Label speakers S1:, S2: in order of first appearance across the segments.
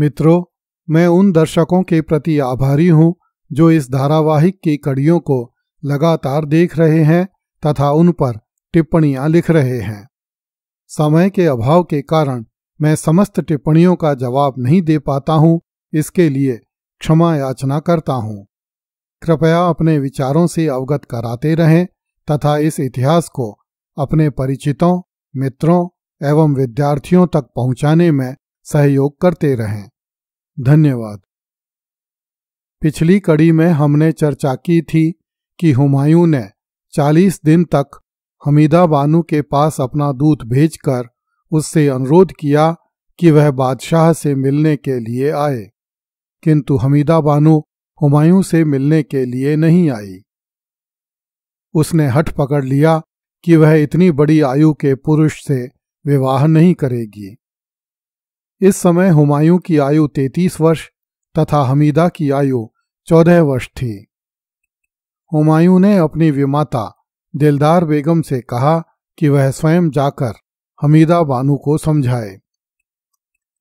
S1: मित्रों, मैं उन दर्शकों के प्रति आभारी हूं जो इस धारावाहिक की कड़ियों को लगातार देख रहे हैं तथा उन पर टिप्पणियां लिख रहे हैं। समय के अभाव के कारण मैं समस्त टिप्पणियों का जवाब नहीं दे पाता हूं, इसके लिए क्षमा याचना करता हूं। कृपया अपने विचारों से अवगत कराते रहें तथा इस इतिहास को अपने परिचितों, मित्रों एवं विद्यार्थियों तक पहुंचाने में सहयोग करते रहें। धन्यवाद। पिछली कड़ी में हमने चर्चा की थी कि हुमायूं ने 40 दिन तक हमीदा बानो के पास अपना दूत भेजकर उससे अनुरोध किया कि वह बादशाह से मिलने के लिए आए, किंतु हमीदा बानो हुमायूं से मिलने के लिए नहीं आई। उसने हठ पकड़ लिया कि वह इतनी बड़ी आयु के पुरुष से विवाह नहीं करेगी। इस समय हुमायूं की आयु 33 वर्ष तथा हमीदा की आयु 14 वर्ष थी। हुमायूं ने अपनी विमाता दिलदार बेगम से कहा कि वह स्वयं जाकर हमीदा बानो को समझाए।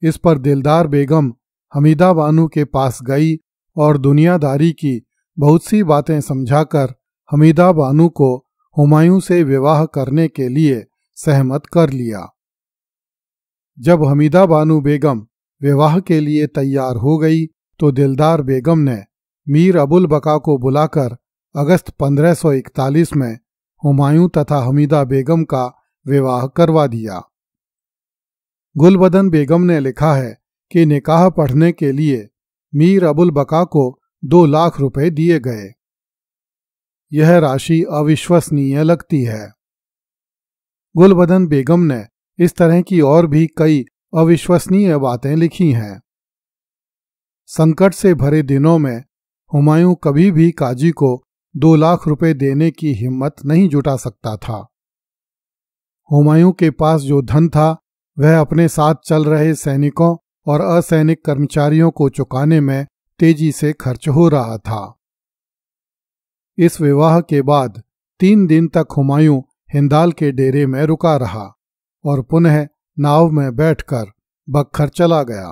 S1: इस पर दिलदार बेगम हमीदा बानो के पास गई और दुनियादारी की बहुत सी बातें समझाकर हमीदा बानो को हुमायूं से विवाह करने के लिए सहमत कर लिया। जब हमीदा बानो बेगम विवाह के लिए तैयार हो गई तो दिलदार बेगम ने मीर अबुल बका को बुलाकर अगस्त 1541 में हुमायूं तथा हमीदा बेगम का विवाह करवा दिया। गुलबदन बेगम ने लिखा है कि निकाह पढ़ने के लिए मीर अबुल बका को 2 लाख रुपए दिए गए। यह राशि अविश्वसनीय लगती है। गुलबदन बेगम ने इस तरह की और भी कई अविश्वसनीय बातें लिखी हैं। संकट से भरे दिनों में हुमायूं कभी भी काजी को 2 लाख रुपए देने की हिम्मत नहीं जुटा सकता था। हुमायूं के पास जो धन था वह अपने साथ चल रहे सैनिकों और असैनिक कर्मचारियों को चुकाने में तेजी से खर्च हो रहा था। इस विवाह के बाद 3 दिन तक हुमायूं हिंदाल के डेरे में रुका रहा और पुनः नाव में बैठकर बख्तर चला गया।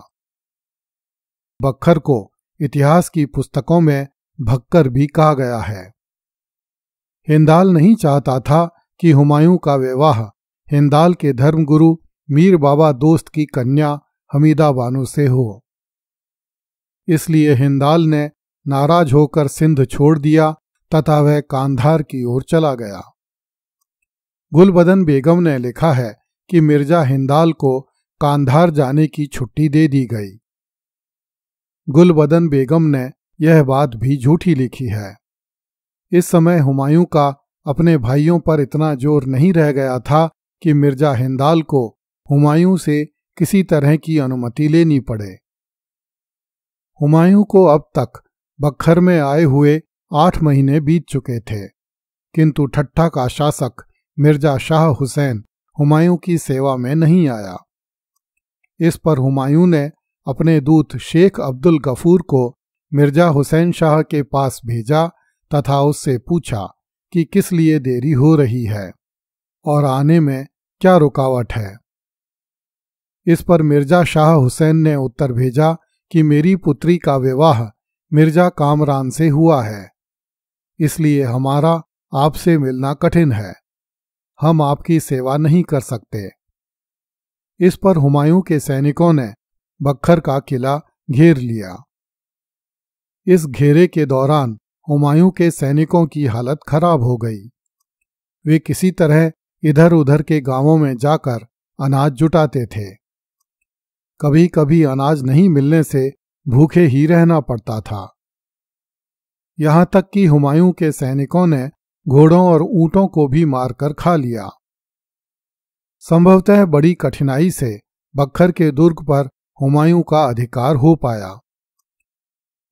S1: बख्तर को इतिहास की पुस्तकों में भक्कर भी कहा गया है। हिंदाल नहीं चाहता था कि हुमायूं का विवाह हिंदाल के धर्मगुरु मीर बाबा दोस्त की कन्या हमीदा बानो से हो। इसलिए हिंदाल ने नाराज होकर सिंध छोड़ दिया तथा वह कांधार की ओर चला गया। गुलबदन बेगम ने लिखा है कि मिर्जा हिंदाल को कांधार जाने की छुट्टी दे दी गई। गुलबदन बेगम ने यह बात भी झूठी लिखी है। इस समय हुमायूं का अपने भाइयों पर इतना जोर नहीं रह गया था कि मिर्जा हिंदाल को हुमायूं से किसी तरह की अनुमति लेनी पड़े। हुमायूं को अब तक बख्तर में आए हुए 8 महीने बीत चुके थे, किंतु ठट्ठा का शासक मिर्जा शाह हुसैन हुमायूं की सेवा में नहीं आया। इस पर हुमायूं ने अपने दूत शेख अब्दुल गफूर को मिर्जा हुसैन शाह के पास भेजा तथा उससे पूछा कि किस लिए देरी हो रही है और आने में क्या रुकावट है। इस पर मिर्जा शाह हुसैन ने उत्तर भेजा कि मेरी पुत्री का विवाह मिर्जा कामरान से हुआ है, इसलिए हमारा आपसे मिलना कठिन है, हम आपकी सेवा नहीं कर सकते। इस पर हुमायूं के सैनिकों ने बख्तर का किला घेर लिया। इस घेरे के दौरान हुमायूं के सैनिकों की हालत खराब हो गई। वे किसी तरह इधर उधर के गांवों में जाकर अनाज जुटाते थे। कभी कभी अनाज नहीं मिलने से भूखे ही रहना पड़ता था। यहां तक कि हुमायूं के सैनिकों ने घोड़ों और ऊंटों को भी मारकर खा लिया। संभवतः बड़ी कठिनाई से बख्तर के दुर्ग पर हुमायूं का अधिकार हो पाया।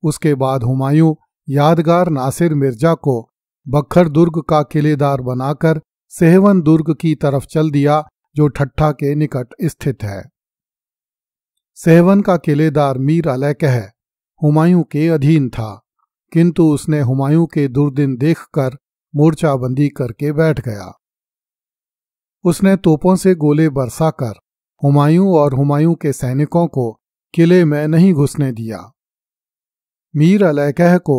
S1: उसके बाद हुमायूं यादगार नासिर मिर्जा को बख्तर दुर्ग का किलेदार बनाकर सेहवन दुर्ग की तरफ चल दिया, जो ठट्ठा के निकट स्थित है। सेहवन का किलेदार मीर अलैकह हुमायूं के अधीन था, किंतु उसने हुमायूं के दुर्दिन देखकर मोर्चाबंदी करके बैठ गया। उसने तोपों से गोले बरसाकर हुमायूं और हुमायूं के सैनिकों को किले में नहीं घुसने दिया। मीर अलैकह को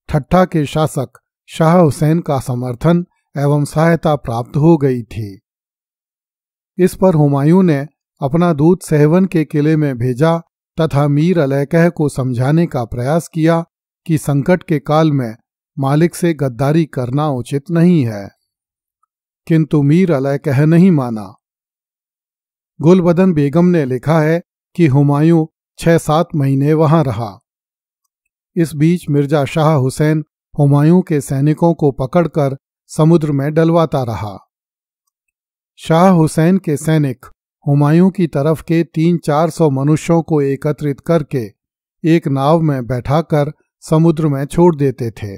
S1: ठट्ठा के शासक शाह हुसैन का समर्थन एवं सहायता प्राप्त हो गई थी। इस पर हुमायूं ने अपना दूत सहवन के किले में भेजा तथा मीर अलैकह को समझाने का प्रयास किया कि संकट के काल में मालिक से गद्दारी करना उचित नहीं है, किंतु मीर अलैकह नहीं माना। गुलबदन बेगम ने लिखा है कि हुमायूं 6-7 महीने वहां रहा। इस बीच मिर्जा शाह हुसैन हुमायूं के सैनिकों को पकड़कर समुद्र में डलवाता रहा। शाह हुसैन के सैनिक हुमायूं की तरफ के 300-400 मनुष्यों को एकत्रित करके एक नाव में बैठाकर समुद्र में छोड़ देते थे।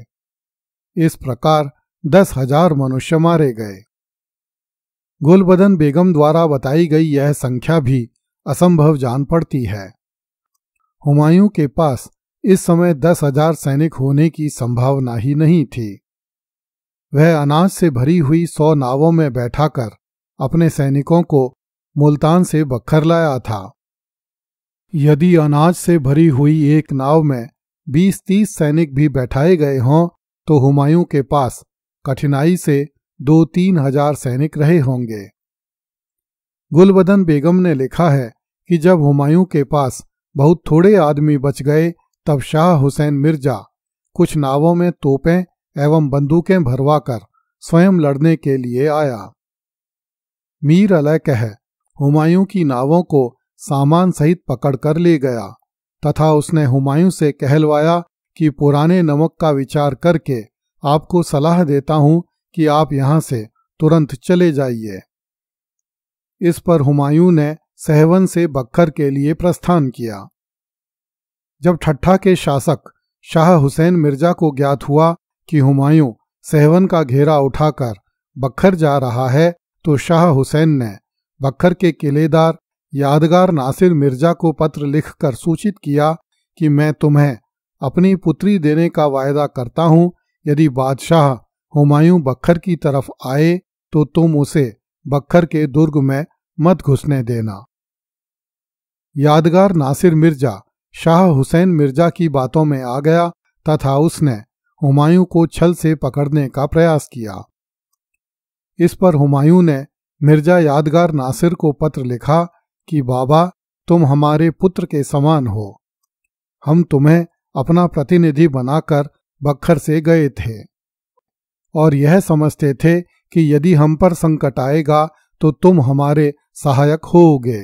S1: इस प्रकार 10,000 मनुष्य मारे गए। गुलबदन बेगम द्वारा बताई गई यह संख्या भी असंभव जान पड़ती है। हुमायूं के पास इस समय 10,000 सैनिक होने की संभावना ही नहीं थी। वह अनाज से भरी हुई 100 नावों में बैठाकर अपने सैनिकों को मुल्तान से बख्तर लाया था। यदि अनाज से भरी हुई एक नाव में 20-30 सैनिक भी बैठाए गए हों तो हुमायूं के पास कठिनाई से 2-3 हजार सैनिक रहे होंगे। गुलबदन बेगम ने लिखा है कि जब हुमायूं के पास बहुत थोड़े आदमी बच गए तब शाह हुसैन मिर्जा कुछ नावों में तोपें एवं बंदूकें भरवाकर स्वयं लड़ने के लिए आया। मीर अलैकह हुमायूं की नावों को सामान सहित पकड़कर ले गया तथा उसने हुमायूं से कहलवाया कि पुराने नमक का विचार करके आपको सलाह देता हूं कि आप यहां से तुरंत चले जाइए। इस पर हुमायूं ने सहवन से बख्तर के लिए प्रस्थान किया। जब ठट्ठा के शासक शाह हुसैन मिर्जा को ज्ञात हुआ कि हुमायूं सहवन का घेरा उठाकर बख्तर जा रहा है तो शाह हुसैन ने बख्तर के किलेदार यादगार नासिर मिर्जा को पत्र लिखकर सूचित किया कि मैं तुम्हें अपनी पुत्री देने का वायदा करता हूं, यदि बादशाह हुमायूं बख्तर की तरफ आए तो तुम उसे बख्तर के दुर्ग में मत घुसने देना। यादगार नासिर मिर्जा शाह हुसैन मिर्जा की बातों में आ गया तथा उसने हुमायूं को छल से पकड़ने का प्रयास किया। इस पर हुमायूं ने मिर्जा यादगार नासिर को पत्र लिखा कि बाबा, तुम हमारे पुत्र के समान हो। हम तुम्हें अपना प्रतिनिधि बनाकर बख्तर से गए थे और यह समझते थे कि यदि हम पर संकट आएगा तो तुम हमारे सहायक होोगे,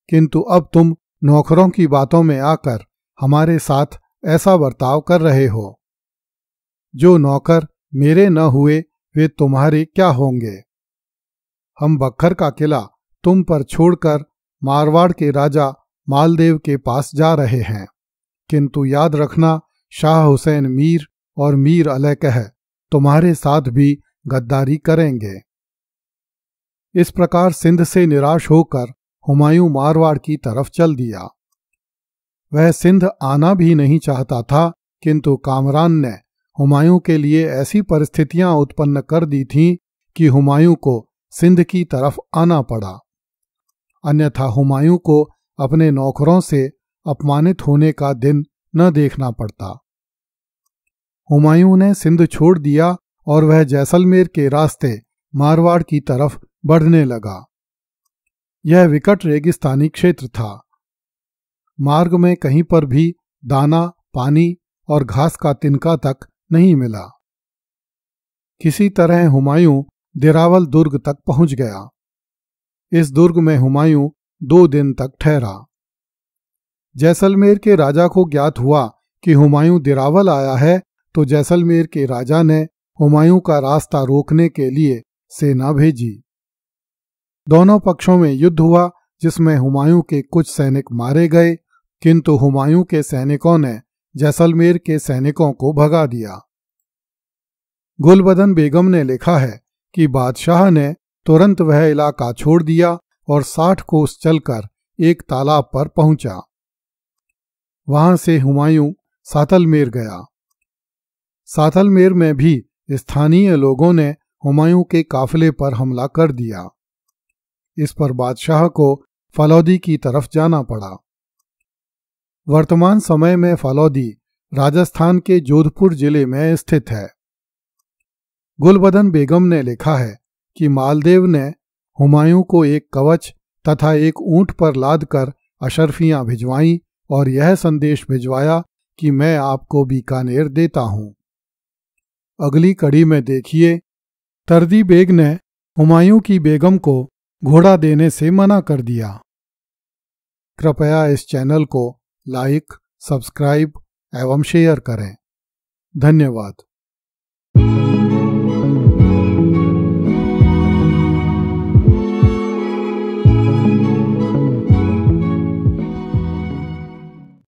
S1: किंतु अब तुम नौकरों की बातों में आकर हमारे साथ ऐसा बर्ताव कर रहे हो। जो नौकर मेरे न हुए वे तुम्हारे क्या होंगे। हम बख्तर का किला तुम पर छोड़कर मारवाड़ के राजा मालदेव के पास जा रहे हैं, किंतु याद रखना शाह हुसैन मीर और मीर अलैकह तुम्हारे साथ भी गद्दारी करेंगे। इस प्रकार सिंध से निराश होकर हुमायूं मारवाड़ की तरफ चल दिया। वह सिंध आना भी नहीं चाहता था, किंतु कामरान ने हुमायूं के लिए ऐसी परिस्थितियां उत्पन्न कर दी थीं कि हुमायूं को सिंध की तरफ आना पड़ा, अन्यथा हुमायूं को अपने नौकरों से अपमानित होने का दिन न देखना पड़ता। हुमायूं ने सिंध छोड़ दिया और वह जैसलमेर के रास्ते मारवाड़ की तरफ बढ़ने लगा। यह विकट रेगिस्तानी क्षेत्र था। मार्ग में कहीं पर भी दाना, पानी और घास का तिनका तक नहीं मिला। किसी तरह हुमायूं दिरावल दुर्ग तक पहुंच गया। इस दुर्ग में हुमायूं 2 दिन तक ठहरा। जैसलमेर के राजा को ज्ञात हुआ कि हुमायूं दिरावल आया है तो जैसलमेर के राजा ने हुमायूं का रास्ता रोकने के लिए सेना भेजी। दोनों पक्षों में युद्ध हुआ, जिसमें हुमायूं के कुछ सैनिक मारे गए, किंतु हुमायूं के सैनिकों ने जैसलमेर के सैनिकों को भगा दिया। गुलबदन बेगम ने लिखा है कि बादशाह ने तुरंत वह इलाका छोड़ दिया और 60 कोस चलकर एक तालाब पर पहुंचा। वहां से हुमायूं सातलमेर गया। सातलमेर में भी स्थानीय लोगों ने हुमायूं के काफिले पर हमला कर दिया। इस पर बादशाह को फलौदी की तरफ जाना पड़ा। वर्तमान समय में फलौदी राजस्थान के जोधपुर जिले में स्थित है। गुलबदन बेगम ने लिखा है कि मालदेव ने हुमायूं को एक कवच तथा एक ऊंट पर लादकर अशर्फियां भिजवाईं और यह संदेश भिजवाया कि मैं आपको बीकानेर देता हूं। अगली कड़ी में देखिए, तर्दी बेग ने हुमायूं की बेगम को घोड़ा देने से मना कर दिया। कृपया इस चैनल को लाइक, सब्सक्राइब एवं शेयर करें। धन्यवाद।